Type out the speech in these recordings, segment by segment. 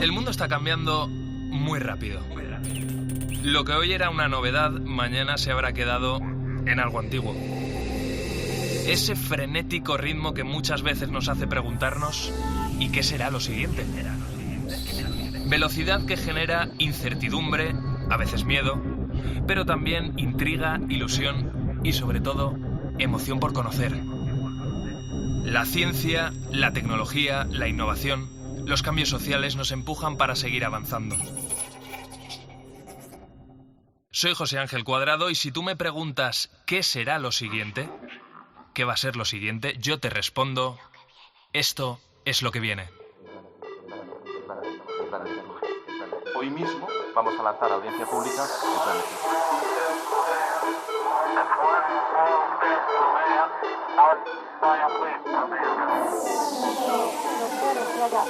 El mundo está cambiando muy rápido. Lo que hoy era una novedad, mañana se habrá quedado en algo antiguo. Ese frenético ritmo que muchas veces nos hace preguntarnos ¿y qué será lo siguiente? Velocidad que genera incertidumbre, a veces miedo, pero también intriga, ilusión y sobre todo emoción por conocer. La ciencia, la tecnología, la innovación, los cambios sociales nos empujan para seguir avanzando. Soy José Ángel Cuadrado y si tú me preguntas ¿qué será lo siguiente? ¿Qué va a ser lo siguiente? Yo te respondo, esto es lo que viene. Hoy mismo vamos a lanzar a audiencia pública el plan de ciencia.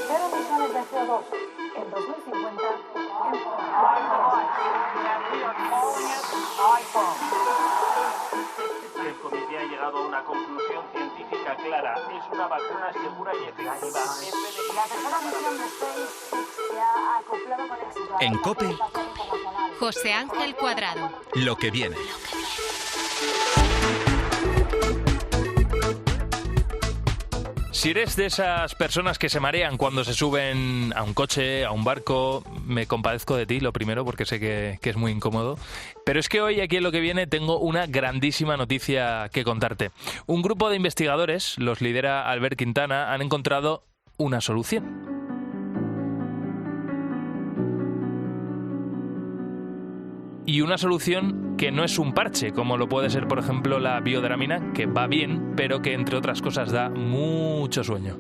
Cero emisiones de CO2 en 2050. El comité ha llegado a una conclusión científica clara. Es una vacuna segura y efectiva. La tercera misión de SpaceX se ha acoplado con éxito. En COPE, José Ángel Cuadrado. lo que viene. Si eres de esas personas que se marean cuando se suben a un coche, a un barco, me compadezco de ti, lo primero, porque sé que es muy incómodo. Pero es que hoy, aquí en Lo que viene, tengo una grandísima noticia que contarte. Un grupo de investigadores, los lidera Albert Quintana, han encontrado una solución. Y una solución que no es un parche, como lo puede ser, por ejemplo, la biodramina, que va bien, pero que, entre otras cosas, da mucho sueño.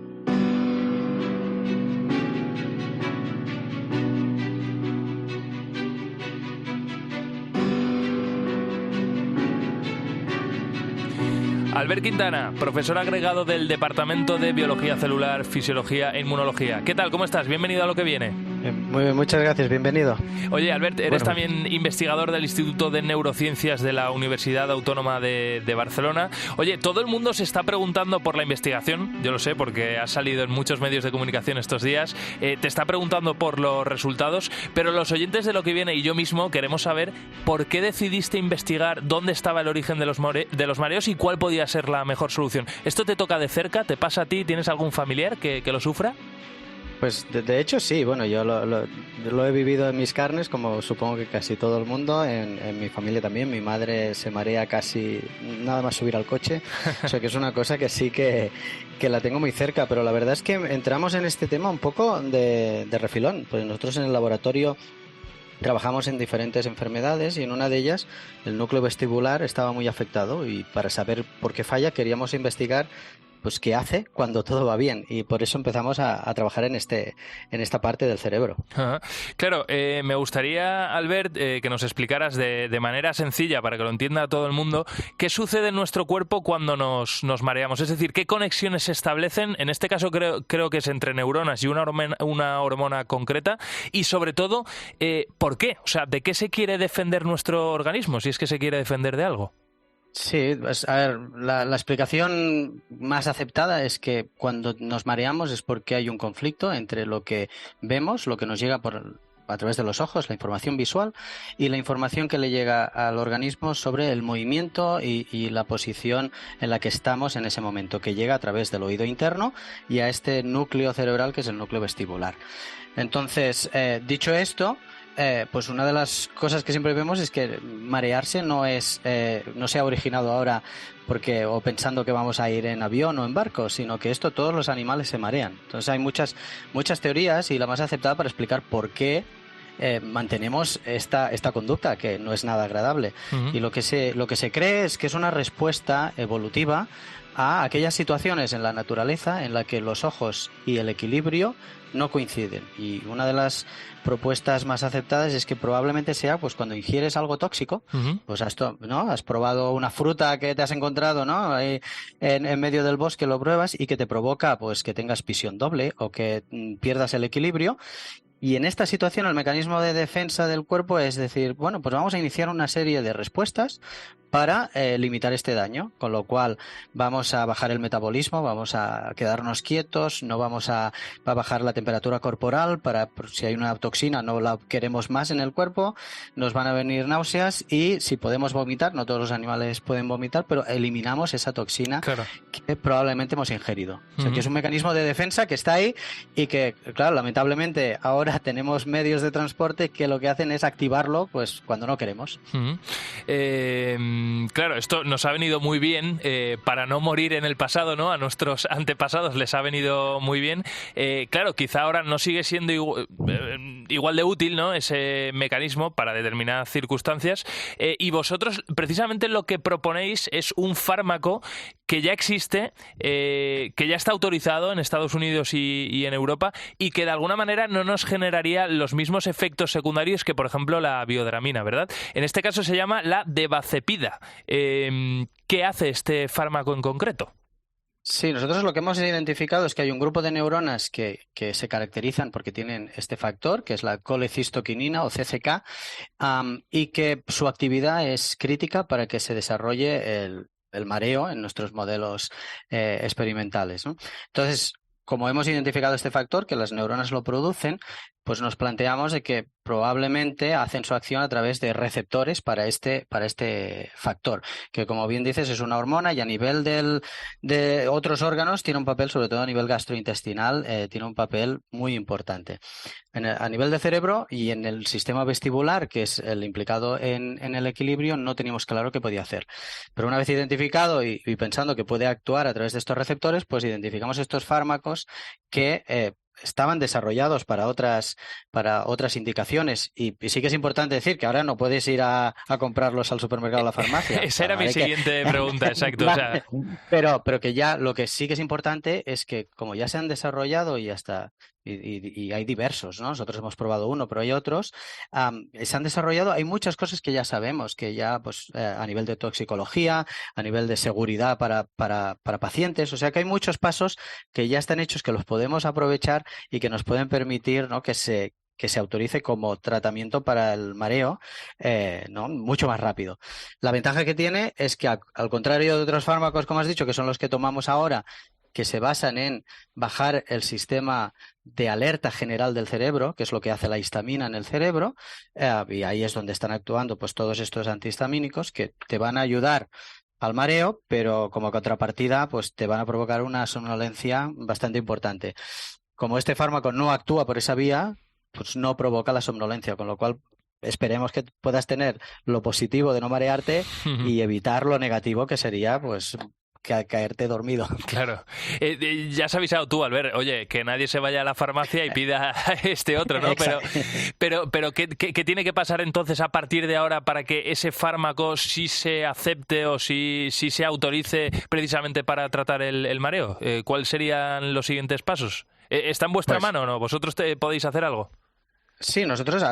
Albert Quintana, profesor agregado del Departamento de Biología Celular, Fisiología e Inmunología. ¿Qué tal? ¿Cómo estás? Bienvenido a Lo que viene. Muy bien, muchas gracias, bienvenido. Oye, Albert, eres también investigador del Instituto de Neurociencias de la Universidad Autónoma de Barcelona. Oye, todo el mundo se está preguntando por la investigación, yo lo sé porque has salido en muchos medios de comunicación estos días, te está preguntando por los resultados, pero los oyentes de Lo que viene y yo mismo queremos saber por qué decidiste investigar dónde estaba el origen de los mareos y cuál podía ser la mejor solución. ¿Esto te toca de cerca? ¿Te pasa a ti? ¿Tienes algún familiar que lo sufra? Pues de hecho sí, bueno, yo lo he vivido en mis carnes, como supongo que casi todo el mundo, en mi familia también. Mi madre se marea casi nada más subir al coche, o sea que es una cosa que sí que la tengo muy cerca, pero la verdad es que entramos en este tema un poco de refilón, pues nosotros en el laboratorio trabajamos en diferentes enfermedades y en una de ellas el núcleo vestibular estaba muy afectado y para saber por qué falla queríamos investigar pues qué hace cuando todo va bien y por eso empezamos a trabajar en esta parte del cerebro. Ajá. Claro, me gustaría, Albert, que nos explicaras de manera sencilla para que lo entienda todo el mundo qué sucede en nuestro cuerpo cuando nos mareamos, es decir, qué conexiones se establecen, en este caso creo que es entre neuronas y una hormona concreta y sobre todo, ¿por qué? O sea, ¿de qué se quiere defender nuestro organismo si es que se quiere defender de algo? Sí, pues, a ver, la explicación más aceptada es que cuando nos mareamos es porque hay un conflicto entre lo que vemos, lo que nos llega a través de los ojos, la información visual, y la información que le llega al organismo sobre el movimiento y la posición en la que estamos en ese momento, que llega a través del oído interno y a este núcleo cerebral que es el núcleo vestibular. Entonces, dicho esto, pues una de las cosas que siempre vemos es que marearse no se ha originado ahora o pensando que vamos a ir en avión o en barco, sino que todos los animales se marean. Entonces hay muchas teorías y la más aceptada para explicar por qué mantenemos esta conducta que no es nada agradable. Uh-huh. Y lo que se cree es que es una respuesta evolutiva a aquellas situaciones en la naturaleza en la que los ojos y el equilibrio no coinciden. Y una de las propuestas más aceptadas es que probablemente sea pues cuando ingieres algo tóxico, uh-huh. Pues has probado una fruta que te has encontrado, ¿no? Ahí en medio del bosque lo pruebas y que te provoca pues que tengas visión doble o que pierdas el equilibrio. Y en esta situación el mecanismo de defensa del cuerpo es decir, bueno, pues vamos a iniciar una serie de respuestas para limitar este daño, con lo cual vamos a bajar el metabolismo, vamos a quedarnos quietos, no vamos a bajar la temperatura corporal para si hay una toxina no la queremos más en el cuerpo, nos van a venir náuseas y si podemos vomitar, no todos los animales pueden vomitar, pero eliminamos esa toxina que probablemente hemos ingerido. O sea, que es un mecanismo de defensa que está ahí y que, claro, lamentablemente ahora tenemos medios de transporte que lo que hacen es activarlo pues cuando no queremos. Claro, esto nos ha venido muy bien para no morir en el pasado, ¿no? A nuestros antepasados les ha venido muy bien. Claro, quizá ahora no sigue siendo igual de útil, ¿no? Ese mecanismo para determinadas circunstancias. Y vosotros, precisamente lo que proponéis es un fármaco que ya existe, que ya está autorizado en Estados Unidos y en Europa y que de alguna manera no nos generaría los mismos efectos secundarios que, por ejemplo, la biodramina, ¿verdad? En este caso se llama la devacepida. ¿Qué hace este fármaco en concreto? Sí, nosotros lo que hemos identificado es que hay un grupo de neuronas que se caracterizan porque tienen este factor, que es la colecistoquinina o CCK, y que su actividad es crítica para que se desarrolle el mareo en nuestros modelos experimentales, ¿no? Entonces, como hemos identificado este factor, que las neuronas lo producen, pues nos planteamos de que probablemente hacen su acción a través de receptores para este factor, que como bien dices es una hormona y a nivel de otros órganos tiene un papel, sobre todo a nivel gastrointestinal, tiene un papel muy importante. A nivel de cerebro y en el sistema vestibular, que es el implicado en el equilibrio, no teníamos claro qué podía hacer. Pero una vez identificado y pensando que puede actuar a través de estos receptores, pues identificamos estos fármacos que estaban desarrollados para otras indicaciones y sí que es importante decir que ahora no puedes ir a comprarlos al supermercado o a la farmacia. Esa era mi siguiente pregunta, exacto. O sea... pero que ya lo que sí que es importante es que como ya se han desarrollado y hay diversos, ¿no? Nosotros hemos probado uno, pero hay otros, se han desarrollado, hay muchas cosas que ya sabemos, que ya pues a nivel de toxicología, a nivel de seguridad para pacientes, o sea que hay muchos pasos que ya están hechos, que los podemos aprovechar y que nos pueden permitir, ¿no?, que se autorice como tratamiento para el mareo, ¿no?, mucho más rápido. La ventaja que tiene es que al contrario de otros fármacos, como has dicho, que son los que tomamos ahora, que se basan en bajar el sistema de alerta general del cerebro, que es lo que hace la histamina en el cerebro, y ahí es donde están actuando pues todos estos antihistamínicos que te van a ayudar al mareo, pero como contrapartida pues te van a provocar una somnolencia bastante importante. Como este fármaco no actúa por esa vía, pues no provoca la somnolencia, con lo cual esperemos que puedas tener lo positivo de no marearte y evitar lo negativo, que sería pues caerte dormido. Claro. Ya has avisado tú, Albert, oye, que nadie se vaya a la farmacia y pida este otro, ¿no? Pero ¿qué tiene que pasar entonces a partir de ahora para que ese fármaco sí se acepte o sí se autorice precisamente para tratar el mareo? ¿Cuáles serían los siguientes pasos? ¿Está en vuestra mano o no? ¿Vosotros podéis hacer algo? Sí, nosotros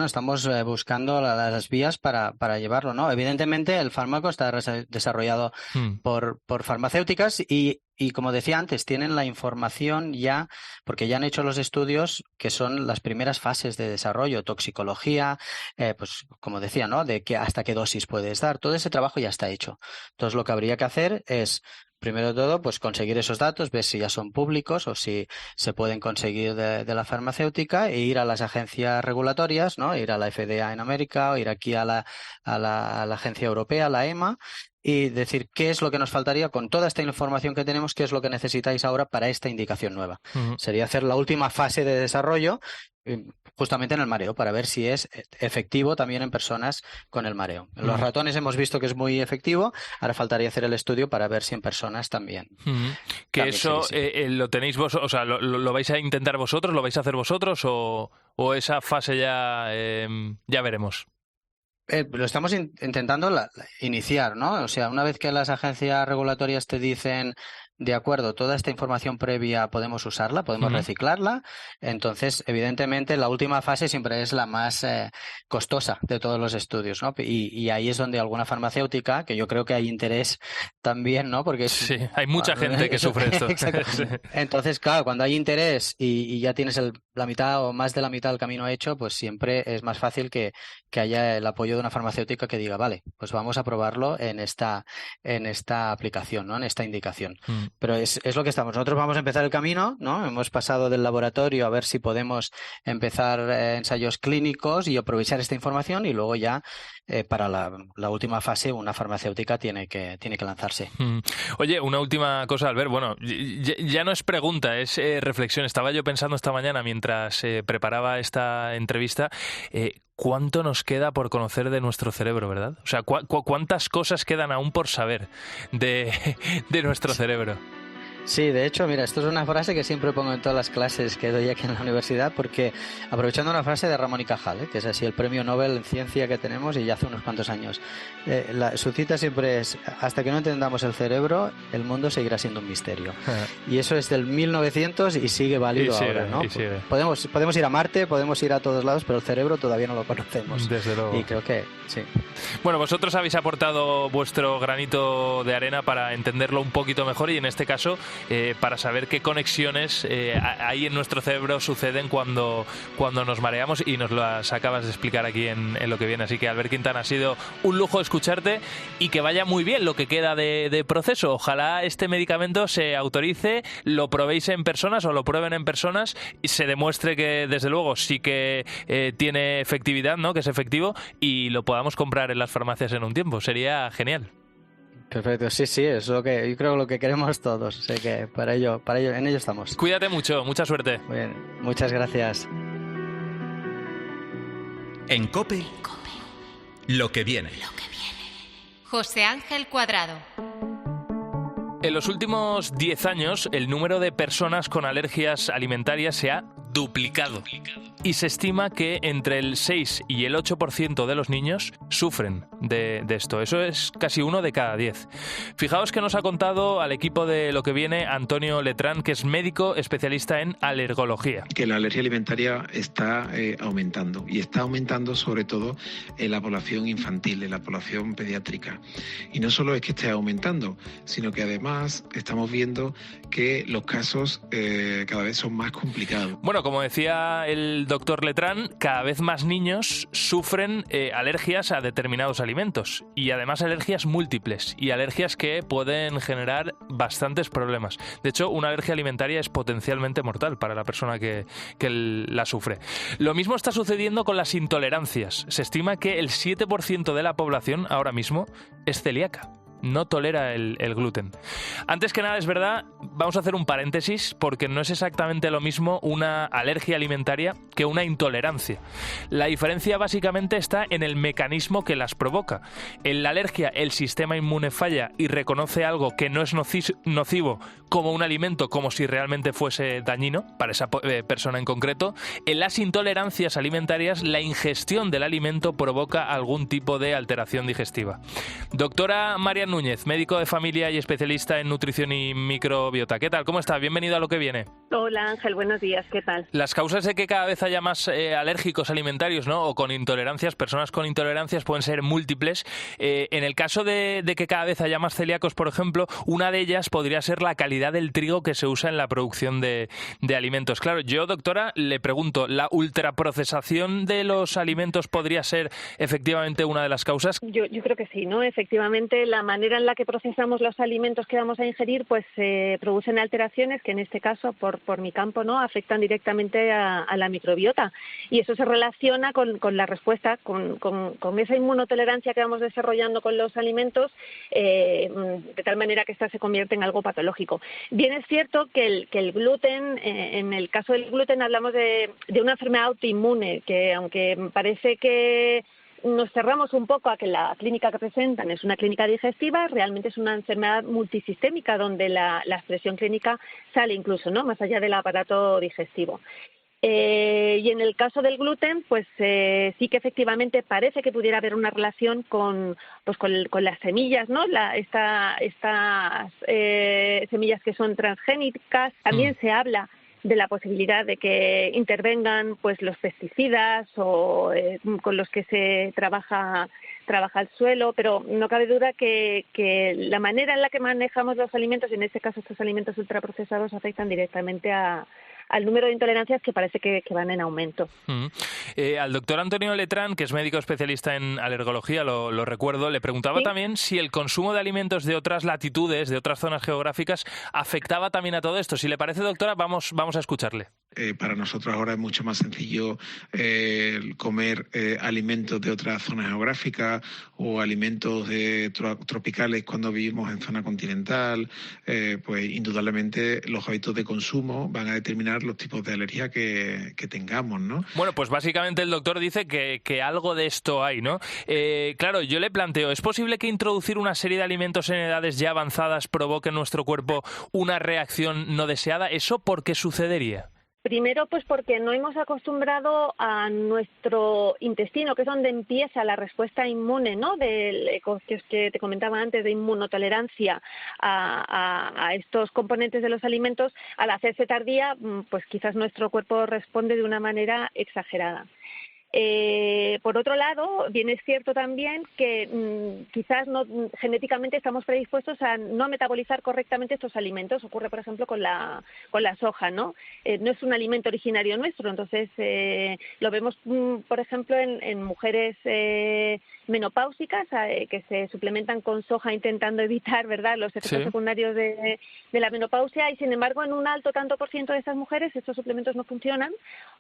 estamos buscando las vías para llevarlo, ¿no? Evidentemente el fármaco está desarrollado por farmacéuticas y como decía antes, tienen la información ya, porque ya han hecho los estudios que son las primeras fases de desarrollo, toxicología, pues como decía, ¿no?, de que hasta qué dosis puedes dar. Todo ese trabajo ya está hecho. Entonces lo que habría que hacer es, primero de todo, pues conseguir esos datos, ver si ya son públicos o si se pueden conseguir de la farmacéutica e ir a las agencias regulatorias, ¿no?, ir a la FDA en América o ir aquí a la agencia europea, la EMA, y decir qué es lo que nos faltaría con toda esta información que tenemos, qué es lo que necesitáis ahora para esta indicación nueva. Sería hacer la última fase de desarrollo justamente en el mareo, para ver si es efectivo también en personas con el mareo. En los ratones hemos visto que es muy efectivo, ahora faltaría hacer el estudio para ver si en personas también. Que eso lo tenéis vosotros, o sea, ¿lo vais a intentar vosotros, lo vais a hacer vosotros o esa fase ya veremos? Lo estamos intentando iniciar, ¿no? O sea, una vez que las agencias regulatorias te dicen, de acuerdo, toda esta información previa podemos usarla, podemos reciclarla, entonces, evidentemente, la última fase siempre es la más costosa de todos los estudios, ¿no? Y ahí es donde alguna farmacéutica, que yo creo que hay interés también, ¿no? Porque hay mucha gente que sufre esto. Exacto. Entonces, claro, cuando hay interés y ya tienes el la mitad o más de la mitad del camino hecho, pues siempre es más fácil que haya el apoyo de una farmacéutica que diga, vale, pues vamos a probarlo en esta aplicación, ¿no? En esta indicación. Pero es lo que estamos. Nosotros vamos a empezar el camino, ¿no? Hemos pasado del laboratorio a ver si podemos empezar ensayos clínicos y aprovechar esta información, y luego ya para la última fase una farmacéutica tiene que lanzarse. Oye, una última cosa, Albert. Bueno, ya no es pregunta, es reflexión. Estaba yo pensando esta mañana mientras preparaba esta entrevista, ¿cuánto nos queda por conocer de nuestro cerebro, verdad? O sea, ¿cuántas cosas quedan aún por saber de nuestro cerebro? Sí, de hecho, mira, esto es una frase que siempre pongo en todas las clases que doy aquí en la universidad, porque aprovechando una frase de Ramón y Cajal, que es así el premio Nobel en ciencia que tenemos y ya hace unos cuantos años, su cita siempre es: hasta que no entendamos el cerebro, el mundo seguirá siendo un misterio. Y eso es del 1900 y sigue válido ahora, ¿no? Podemos ir a Marte, podemos ir a todos lados, pero el cerebro todavía no lo conocemos. Desde luego. Y creo que sí. Bueno, vosotros habéis aportado vuestro granito de arena para entenderlo un poquito mejor, y en este caso para saber qué conexiones hay en nuestro cerebro suceden cuando nos mareamos, y nos las acabas de explicar aquí en lo que viene. Así que, Albert Quintana, ha sido un lujo escucharte, y que vaya muy bien lo que queda de proceso. Ojalá este medicamento se autorice, lo probéis en personas o lo prueben en personas y se demuestre que desde luego sí que tiene efectividad, ¿no? Que es efectivo, y lo podamos comprar en las farmacias en un tiempo. Sería genial. Perfecto, sí, es lo que yo creo, lo que queremos todos. Sé que para ello, en ello estamos. Cuídate mucho, mucha suerte. Muy bien, muchas gracias. En COPE, lo que viene. José Ángel Cuadrado. En los últimos 10 años, el número de personas con alergias alimentarias se ha duplicado. Y se estima que entre el 6 y el 8% de los niños sufren de esto. Eso es casi 1 de cada 10. Fijaos que nos ha contado al equipo de Lo que viene Antonio Letrán, que es médico especialista en alergología. Que la alergia alimentaria está aumentando, y está aumentando sobre todo en la población infantil, en la población pediátrica. Y no solo es que esté aumentando, sino que además estamos viendo que los casos cada vez son más complicados. Bueno, como decía el doctor Letrán, cada vez más niños sufren alergias a determinados alimentos, y además alergias múltiples, y alergias que pueden generar bastantes problemas. De hecho, una alergia alimentaria es potencialmente mortal para la persona que la sufre. Lo mismo está sucediendo con las intolerancias. Se estima que el 7% de la población ahora mismo es celíaca. No tolera el gluten. Antes que nada, es verdad, vamos a hacer un paréntesis, porque no es exactamente lo mismo una alergia alimentaria que una intolerancia. La diferencia básicamente está en el mecanismo que las provoca. En la alergia, el sistema inmune falla y reconoce algo que no es nocivo como un alimento, como si realmente fuese dañino para esa persona en concreto. En las intolerancias alimentarias, la ingestión del alimento provoca algún tipo de alteración digestiva. Doctora María Núñez, médico de familia y especialista en nutrición y microbiota. ¿Qué tal? ¿Cómo está? Bienvenido a Lo que viene. Hola Ángel, buenos días. ¿Qué tal? Las causas de que cada vez haya más alérgicos alimentarios, ¿no? O con intolerancias, personas con intolerancias, pueden ser múltiples. En el caso de que cada vez haya más celíacos, por ejemplo, una de ellas podría ser la calidad del trigo que se usa en la producción de alimentos. Claro, yo, doctora, le pregunto, ¿la ultraprocesación de los alimentos podría ser efectivamente una de las causas? Yo creo que sí, ¿no? Efectivamente, la manera en la que procesamos los alimentos que vamos a ingerir, pues producen alteraciones que en este caso, por mi campo, ¿no?, afectan directamente a la microbiota, y eso se relaciona con la respuesta, con esa inmunotolerancia que vamos desarrollando con los alimentos, de tal manera que esta se convierte en algo patológico. Bien es cierto que el gluten, en el caso del gluten hablamos de una enfermedad autoinmune, que aunque parece que nos cerramos un poco a que la clínica que presentan es una clínica digestiva, realmente es una enfermedad multisistémica donde la expresión clínica sale incluso, ¿no?, más allá del aparato digestivo. Y en el caso del gluten, pues sí que efectivamente parece que pudiera haber una relación con las semillas, ¿no? Estas semillas que son transgénicas. También se habla de la posibilidad de que intervengan pues los pesticidas o con los que se trabaja el suelo, pero no cabe duda que la manera en la que manejamos los alimentos, y en este caso estos alimentos ultraprocesados, afectan directamente a al número de intolerancias que parece que van en aumento. Al doctor Antonio Letrán, que es médico especialista en alergología, lo recuerdo, le preguntaba también si el consumo de alimentos de otras latitudes, de otras zonas geográficas, afectaba también a todo esto. Si le parece, doctora, vamos a escucharle. Para nosotros ahora es mucho más sencillo comer alimentos de otras zonas geográficas o alimentos tropicales cuando vivimos en zona continental. Pues indudablemente los hábitos de consumo van a determinar los tipos de alergia que tengamos, ¿no? Bueno, pues básicamente el doctor dice que algo de esto hay, ¿no? Claro, yo le planteo, ¿es posible que introducir una serie de alimentos en edades ya avanzadas provoque en nuestro cuerpo una reacción no deseada? ¿Eso por qué sucedería? Primero, pues porque no hemos acostumbrado a nuestro intestino, que es donde empieza la respuesta inmune, ¿no? Que te comentaba antes, de inmunotolerancia a estos componentes de los alimentos. Al hacerse tardía, pues quizás nuestro cuerpo responde de una manera exagerada. Por otro lado, bien es cierto también que quizás genéticamente estamos predispuestos a no metabolizar correctamente estos alimentos. Ocurre, por ejemplo, con la soja, ¿no? No es un alimento originario nuestro, entonces lo vemos, por ejemplo, en mujeres menopáusicas que se suplementan con soja intentando evitar, ¿verdad?, los efectos secundarios de la menopausia, y sin embargo en un alto tanto por ciento de estas mujeres estos suplementos no funcionan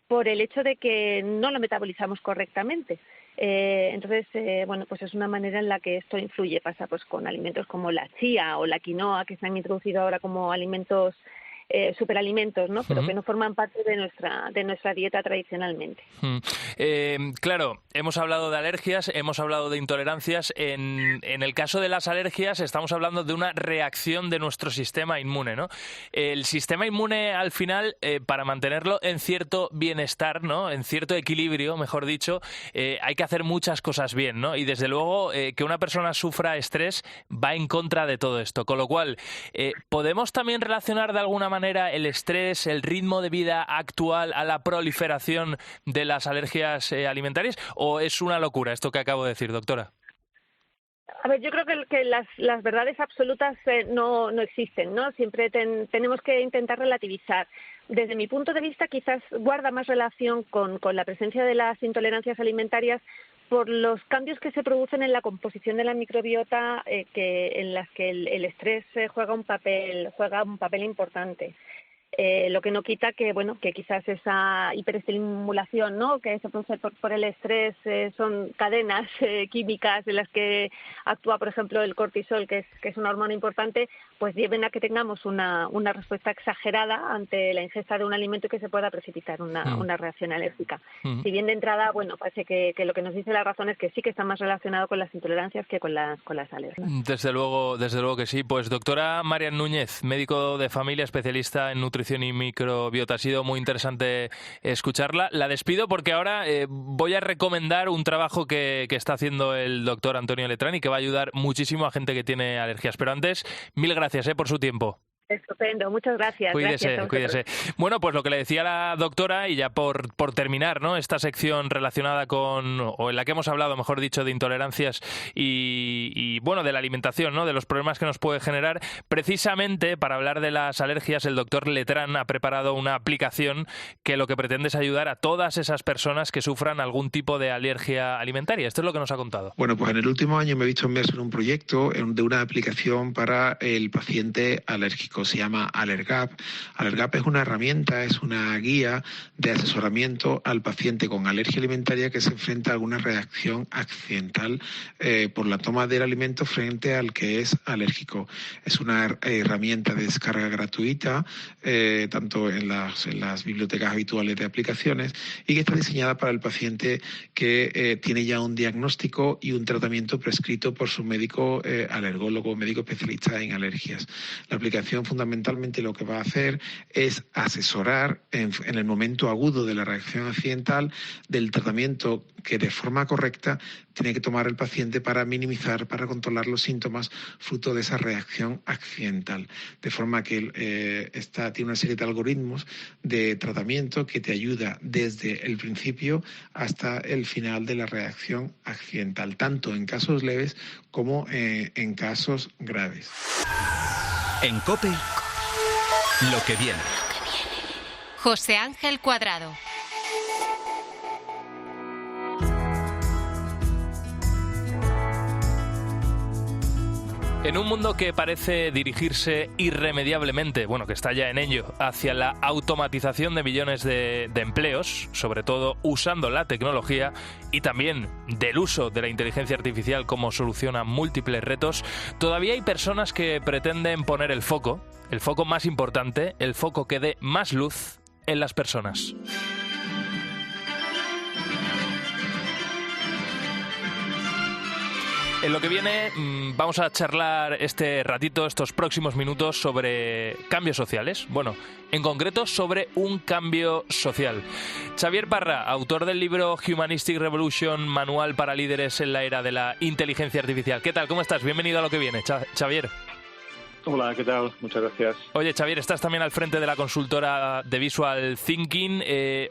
por el hecho de que no lo metabolizamos correctamente. Entonces, bueno, pues es una manera en la que esto influye. Pasa pues con alimentos como la chía o la quinoa, que se han introducido ahora como alimentos superalimentos, ¿no? Pero que no forman parte de nuestra dieta tradicionalmente. Claro, hemos hablado de alergias, hemos hablado de intolerancias. En el caso de las alergias estamos hablando de una reacción de nuestro sistema inmune, ¿no? El sistema inmune, al final, para mantenerlo en cierto bienestar, ¿no?, en cierto equilibrio, mejor dicho, hay que hacer muchas cosas bien, ¿no? Y desde luego que una persona sufra estrés va en contra de todo esto. Con lo cual, ¿podemos también relacionar de alguna manera el estrés, el ritmo de vida actual a la proliferación de las alergias alimentarias, o es una locura esto que acabo de decir, doctora? A ver, yo creo que las verdades absolutas no existen, ¿no? Siempre tenemos que intentar relativizar. Desde mi punto de vista, quizás guarda más relación con la presencia de las intolerancias alimentarias por los cambios que se producen en la composición de la microbiota, en las que el estrés juega un papel importante. Lo que no quita que quizás esa hiperestimulación, ¿no?, que se produce por el estrés, son cadenas químicas en las que actúa, por ejemplo, el cortisol, que es una hormona importante, pues lleven a que tengamos una respuesta exagerada ante la ingesta de un alimento y que se pueda precipitar una reacción alérgica. Si bien de entrada, bueno, parece que lo que nos dice la razón es que sí que está más relacionado con las intolerancias que con las alergias. Desde luego que sí. Pues doctora Marian Núñez, médico de familia, especialista en nutrición y microbiota. Ha sido muy interesante escucharla. La despido porque ahora voy a recomendar un trabajo que está haciendo el doctor Antonio Letrán y que va a ayudar muchísimo a gente que tiene alergias. Pero antes, mil gracias por su tiempo. Estupendo, muchas gracias. Cuídese. Bueno, pues lo que le decía la doctora, y ya por terminar, ¿no?, esta sección relacionada o en la que hemos hablado, mejor dicho, de intolerancias y bueno, de la alimentación, ¿no?, de los problemas que nos puede generar. Precisamente para hablar de las alergias, el doctor Letrán ha preparado una aplicación que lo que pretende es ayudar a todas esas personas que sufran algún tipo de alergia alimentaria. Esto es lo que nos ha contado. Bueno, pues en el último año me he visto inmerso en un proyecto de una aplicación para el paciente alérgico. Se llama Allergap. Allergap es una herramienta, es una guía de asesoramiento al paciente con alergia alimentaria que se enfrenta a alguna reacción accidental por la toma del alimento frente al que es alérgico. Es una herramienta de descarga gratuita, tanto en las bibliotecas habituales de aplicaciones, y que está diseñada para el paciente que tiene ya un diagnóstico y un tratamiento prescrito por su médico alergólogo, médico especialista en alergias. La aplicación fundamentalmente lo que va a hacer es asesorar en el momento agudo de la reacción accidental del tratamiento que de forma correcta tiene que tomar el paciente para minimizar, para controlar los síntomas fruto de esa reacción accidental. De forma que tiene una serie de algoritmos de tratamiento que te ayuda desde el principio hasta el final de la reacción accidental, tanto en casos leves como en casos graves. En COPE, lo que viene. José Ángel Cuadrado. En un mundo que parece dirigirse irremediablemente, bueno, que está ya en ello, hacia la automatización de millones de empleos, sobre todo usando la tecnología y también del uso de la inteligencia artificial como solución a múltiples retos, todavía hay personas que pretenden poner el foco más importante, el foco que dé más luz en las personas. En lo que viene vamos a charlar este ratito, estos próximos minutos, sobre cambios sociales. Bueno, en concreto sobre un cambio social. Xavier Parra, autor del libro Humanistic Revolution, Manual para líderes en la era de la inteligencia artificial. ¿Qué tal? ¿Cómo estás? Bienvenido a Lo que viene, Xavier. Hola, ¿qué tal? Muchas gracias. Oye, Xavier, estás también al frente de la consultora de Visual Thinking.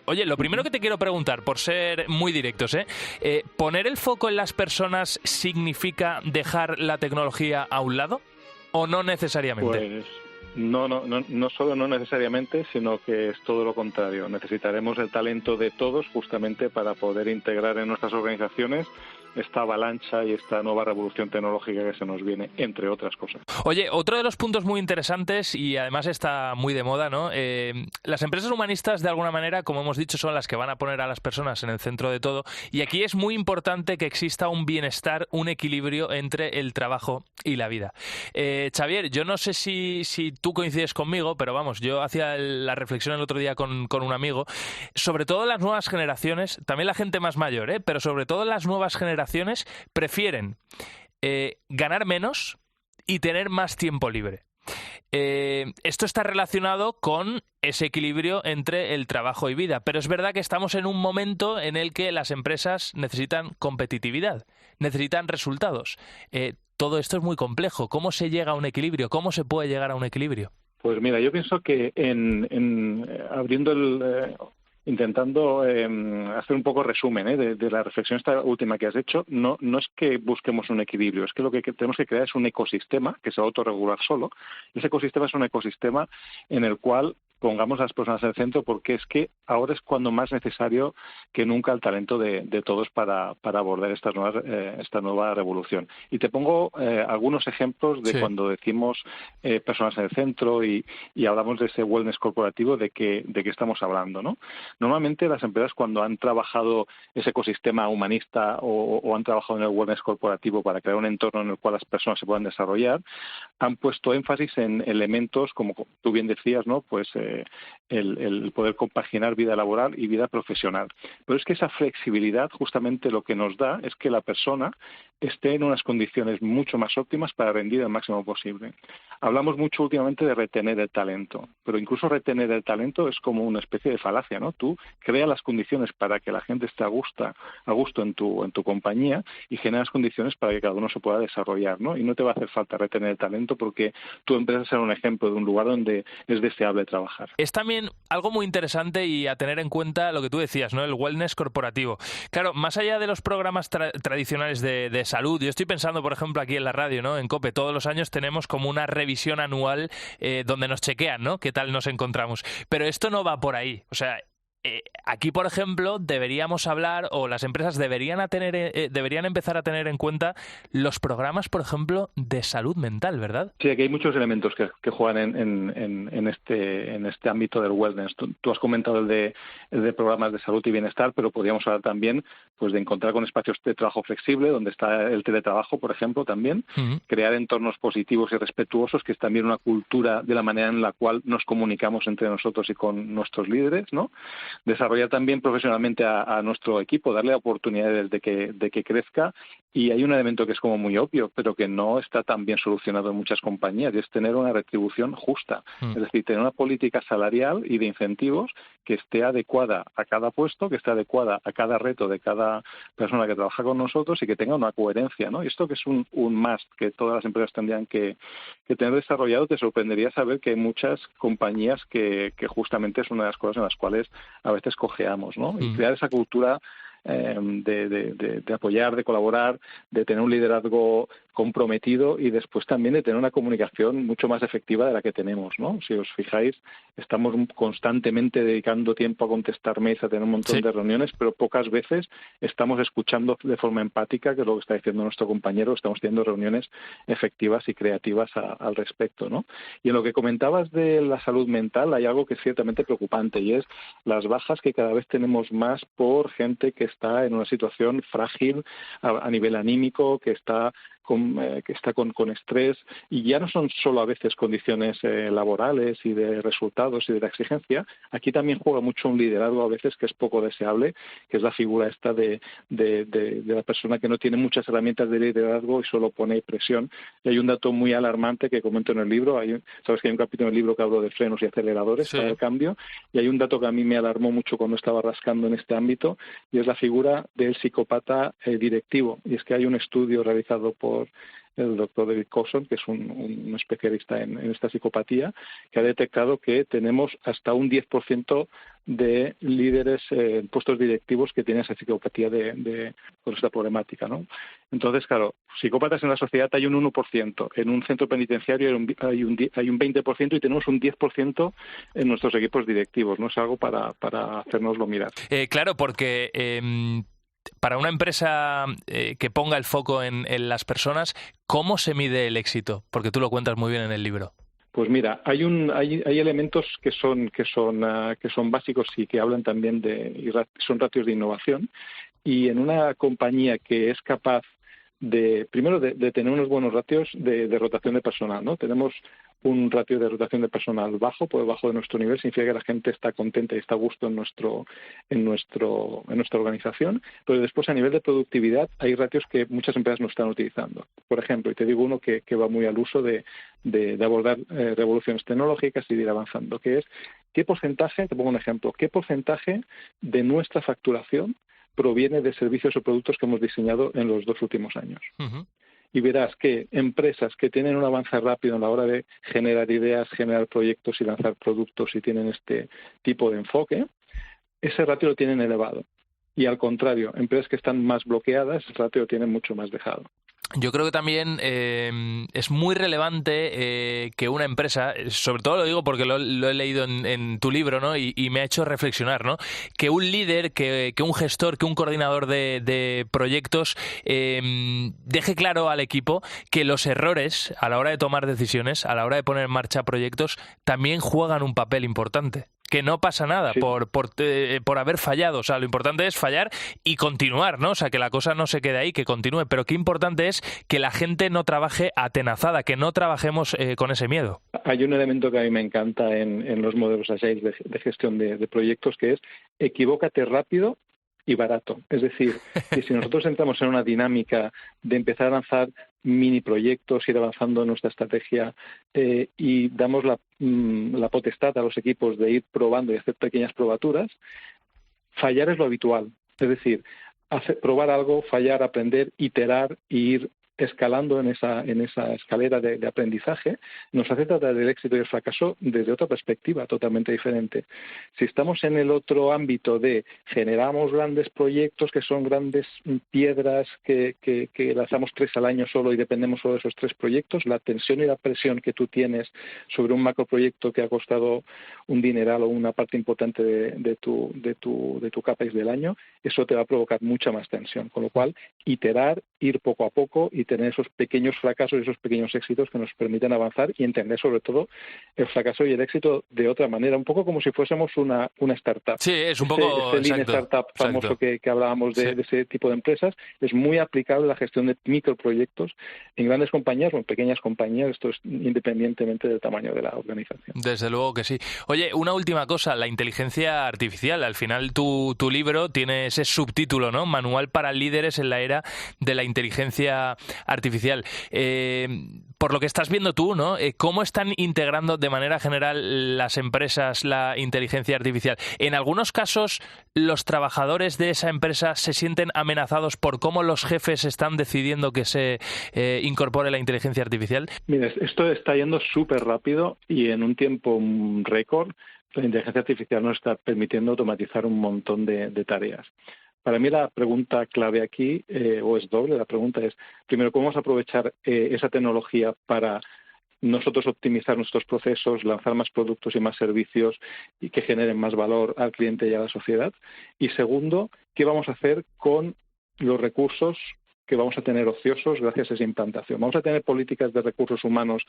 Oye, lo primero que te quiero preguntar, por ser muy directos, ¿poner el foco en las personas significa dejar la tecnología a un lado o no necesariamente? Pues no solo no necesariamente, sino que es todo lo contrario. Necesitaremos el talento de todos justamente para poder integrar en nuestras organizaciones esta avalancha y esta nueva revolución tecnológica que se nos viene, entre otras cosas. Oye, otro de los puntos muy interesantes, y además está muy de moda, ¿no? Las empresas humanistas, de alguna manera, como hemos dicho, son las que van a poner a las personas en el centro de todo, y aquí es muy importante que exista un bienestar, un equilibrio entre el trabajo y la vida. Xavier, yo no sé si tú coincides conmigo, pero vamos, yo hacía la reflexión el otro día con un amigo, sobre todo las nuevas generaciones, también la gente más mayor, pero sobre todo las nuevas generaciones prefieren ganar menos y tener más tiempo libre. Esto está relacionado con ese equilibrio entre el trabajo y vida, pero es verdad que estamos en un momento en el que las empresas necesitan competitividad, necesitan resultados. Todo esto es muy complejo. ¿Cómo se llega a un equilibrio? ¿Cómo se puede llegar a un equilibrio? Pues mira, yo pienso que intentando hacer un poco resumen de la reflexión esta última que has hecho, no es que busquemos un equilibrio, es que lo que tenemos que crear es un ecosistema que se va a autorregular solo. Ese ecosistema es un ecosistema en el cual pongamos a las personas en el centro, porque es que ahora es cuando más necesario que nunca el talento de todos para abordar esta nueva revolución. Y te pongo algunos ejemplos de cuando decimos personas en el centro y hablamos de ese wellness corporativo, de qué estamos hablando, ¿no? Normalmente las empresas, cuando han trabajado ese ecosistema humanista o han trabajado en el wellness corporativo para crear un entorno en el cual las personas se puedan desarrollar, han puesto énfasis en elementos, como tú bien decías, ¿no? Pues el poder compaginar vida laboral y vida profesional. Pero es que esa flexibilidad justamente lo que nos da es que la persona esté en unas condiciones mucho más óptimas para rendir el máximo posible. Hablamos mucho últimamente de retener el talento, pero incluso retener el talento es como una especie de falacia, ¿no? Tú creas las condiciones para que la gente esté a gusto en tu compañía y generas condiciones para que cada uno se pueda desarrollar, ¿no? Y no te va a hacer falta retener el talento porque tu empresa será un ejemplo de un lugar donde es deseable trabajar. Es también algo muy interesante y a tener en cuenta lo que tú decías, ¿no? El wellness corporativo. Claro, más allá de los programas tradicionales de salud, yo estoy pensando, por ejemplo, aquí en la radio, ¿no? En COPE, todos los años tenemos como una revisión anual donde nos chequean, ¿no? ¿Qué tal nos encontramos? Pero esto no va por ahí. O sea, aquí, por ejemplo, deberíamos hablar, o las empresas deberían empezar a tener en cuenta los programas, por ejemplo, de salud mental, ¿verdad? Sí, aquí hay muchos elementos que juegan en este ámbito del wellness. Tú has comentado el de programas de salud y bienestar, pero podríamos hablar también pues de encontrar con espacios de trabajo flexible, donde está el teletrabajo, por ejemplo, también. Crear entornos positivos y respetuosos, que es también una cultura de la manera en la cual nos comunicamos entre nosotros y con nuestros líderes, ¿no? Desarrollar también profesionalmente a nuestro equipo, darle oportunidades de que crezca. Y hay un elemento que es como muy obvio, pero que no está tan bien solucionado en muchas compañías, y es tener una retribución justa. Es decir, tener una política salarial y de incentivos que esté adecuada a cada puesto, que esté adecuada a cada reto de cada persona que trabaja con nosotros y que tenga una coherencia, ¿no? Y esto que es un must que todas las empresas tendrían que tener desarrollado. Te sorprendería saber que hay muchas compañías que justamente es una de las cosas en las cuales a veces cojeamos, ¿no? Y crear esa cultura de apoyar, de colaborar, de tener un liderazgo comprometido y después también de tener una comunicación mucho más efectiva de la que tenemos, ¿no? Si os fijáis, estamos constantemente dedicando tiempo a contestar mails, a tener un montón de reuniones, pero pocas veces estamos escuchando de forma empática, que es lo que está diciendo nuestro compañero, estamos teniendo reuniones efectivas y creativas al respecto, ¿no? Y en lo que comentabas de la salud mental hay algo que es ciertamente preocupante y es las bajas que cada vez tenemos más por gente que está en una situación frágil a nivel anímico, que está con estrés, y ya no son solo a veces condiciones laborales y de resultados y de la exigencia. Aquí también juega mucho un liderazgo a veces que es poco deseable, que es la figura esta de la persona que no tiene muchas herramientas de liderazgo y solo pone presión. Y hay un dato muy alarmante que comento en el libro. Sabes que hay un capítulo en el libro que hablo de frenos y aceleradores para el cambio, y hay un dato que a mí me alarmó mucho cuando estaba rascando en este ámbito, y es la figura del psicópata directivo. Y es que hay un estudio realizado por el doctor David Coulson, que es un especialista en esta psicopatía, que ha detectado que tenemos hasta un 10% de líderes en puestos directivos que tienen esa psicopatía con esta problemática, ¿no? Entonces, claro, psicópatas en la sociedad hay un 1%, en un centro penitenciario hay un 20% y tenemos un 10% en nuestros equipos directivos, ¿no? Es algo para hacérnoslo mirar. Claro, porque para una empresa que ponga el foco en las personas, ¿cómo se mide el éxito? Porque tú lo cuentas muy bien en el libro. Pues mira, hay elementos que son básicos y que hablan también son ratios de innovación, y en una compañía que es capaz primero de tener unos buenos ratios de rotación de personal, ¿no? Tenemos un ratio de rotación de personal bajo, por debajo de nuestro nivel, significa que la gente está contenta y está a gusto en nuestra organización, pero después a nivel de productividad hay ratios que muchas empresas no están utilizando. Por ejemplo, y te digo uno que va muy al uso de abordar revoluciones tecnológicas y de ir avanzando, que es qué porcentaje, te pongo un ejemplo, qué porcentaje de nuestra facturación proviene de servicios o productos que hemos diseñado en los 2 últimos años. Uh-huh. Y verás que empresas que tienen un avance rápido en la hora de generar ideas, generar proyectos y lanzar productos y tienen este tipo de enfoque, ese ratio lo tienen elevado. Y al contrario, empresas que están más bloqueadas, ese ratio lo tienen mucho más dejado. Yo creo que también es muy relevante que una empresa, sobre todo lo digo porque lo he leído en tu libro, ¿no? Y me ha hecho reflexionar, ¿no? Que un líder, que un gestor, que un coordinador de proyectos deje claro al equipo que los errores a la hora de tomar decisiones, a la hora de poner en marcha proyectos, también juegan un papel importante. Que no pasa nada por haber fallado. O sea, lo importante es fallar y continuar, ¿no? O sea, que la cosa no se quede ahí, que continúe. Pero qué importante es que la gente no trabaje atenazada, que no trabajemos con ese miedo. Hay un elemento que a mí me encanta en los modelos Agile de gestión de proyectos, que es equivócate rápido y barato. Es decir, que si nosotros entramos en una dinámica de empezar a lanzar mini proyectos, ir avanzando en nuestra estrategia y damos la potestad a los equipos de ir probando y hacer pequeñas probaturas, fallar es lo habitual. Es decir, probar algo, fallar, aprender, iterar e ir escalando en esa escalera de aprendizaje, nos hace tratar el éxito y el fracaso desde otra perspectiva totalmente diferente. Si estamos en el otro ámbito de generamos grandes proyectos que son grandes piedras que lanzamos 3 al año solo y dependemos solo de esos 3 proyectos, la tensión y la presión que tú tienes sobre un macroproyecto que ha costado un dineral o una parte importante de tu CAPEX del año, eso te va a provocar mucha más tensión. Con lo cual, iterar, ir poco a poco y tener esos pequeños fracasos y esos pequeños éxitos que nos permiten avanzar y entender sobre todo el fracaso y el éxito de otra manera, un poco como si fuésemos una startup. Sí, es un poco ese lean startup famoso que hablábamos de ese tipo de empresas, es muy aplicable a la gestión de microproyectos en grandes compañías o en pequeñas compañías, esto es independientemente del tamaño de la organización. Desde luego que sí. Oye, una última cosa, la inteligencia artificial. Al final tu libro tiene ese subtítulo, ¿no? Manual para líderes en la era de la inteligencia artificial. Por lo que estás viendo tú, ¿no? ¿Cómo están integrando de manera general las empresas la inteligencia artificial? En algunos casos, los trabajadores de esa empresa se sienten amenazados por cómo los jefes están decidiendo que se incorpore la inteligencia artificial. Mira, esto está yendo súper rápido y en un tiempo récord la inteligencia artificial nos está permitiendo automatizar un montón de tareas. Para mí la pregunta clave aquí, o es doble, la pregunta es, primero, ¿cómo vamos a aprovechar esa tecnología para nosotros optimizar nuestros procesos, lanzar más productos y más servicios y que generen más valor al cliente y a la sociedad? Y segundo, ¿qué vamos a hacer con los recursos que vamos a tener ociosos gracias a esa implantación? Vamos a tener políticas de recursos humanos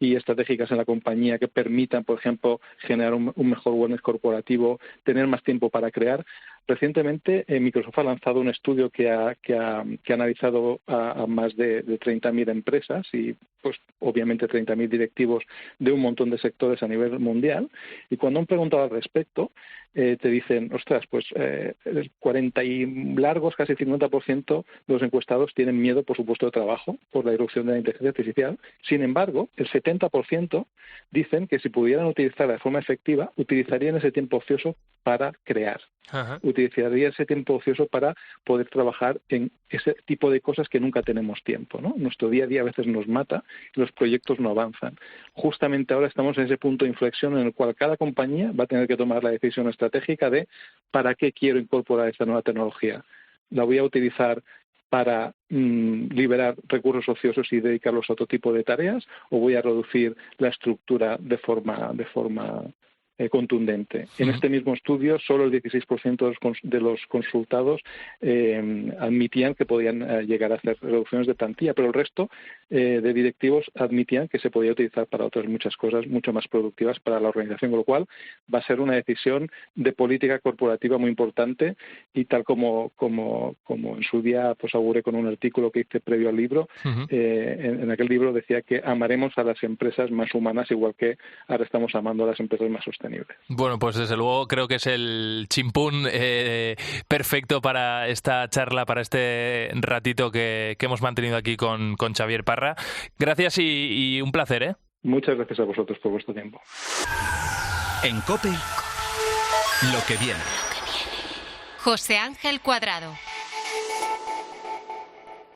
y estratégicas en la compañía que permitan, por ejemplo, generar un mejor wellness corporativo, tener más tiempo para crear. Recientemente, Microsoft ha lanzado un estudio que ha analizado a más de 30.000 empresas y, pues, obviamente 30.000 directivos de un montón de sectores a nivel mundial. Y cuando han preguntado al respecto, te dicen, ostras, pues 40 y largos, casi 50% de los encuestados tienen miedo por su puesto de trabajo, por la irrupción de la inteligencia artificial. Sin embargo, el 70% dicen que si pudieran utilizarla de forma efectiva, utilizarían ese tiempo ocioso para crear. Ajá. Utilizaría ese tiempo ocioso para poder trabajar en ese tipo de cosas que nunca tenemos tiempo, ¿no? Nuestro día a día a veces nos mata y los proyectos no avanzan. Justamente ahora estamos en ese punto de inflexión en el cual cada compañía va a tener que tomar la decisión estratégica de ¿para qué quiero incorporar esta nueva tecnología? ¿La voy a utilizar para liberar recursos ociosos y dedicarlos a otro tipo de tareas, o voy a reducir la estructura de forma contundente? En este mismo estudio, solo el 16% de los consultados admitían que podían llegar a hacer reducciones de plantilla, pero el resto de directivos admitían que se podía utilizar para otras muchas cosas mucho más productivas para la organización, con lo cual va a ser una decisión de política corporativa muy importante, y tal como en su día pues auguré con un artículo que hice previo al libro. En aquel libro decía que amaremos a las empresas más humanas igual que ahora estamos amando a las empresas más sostenibles. Bueno, pues desde luego creo que es el chimpún perfecto para esta charla, para este ratito que hemos mantenido aquí con Xavier Parra. Gracias y un placer, ¿eh? Muchas gracias a vosotros por vuestro tiempo. En COPE, lo que viene. José Ángel Cuadrado.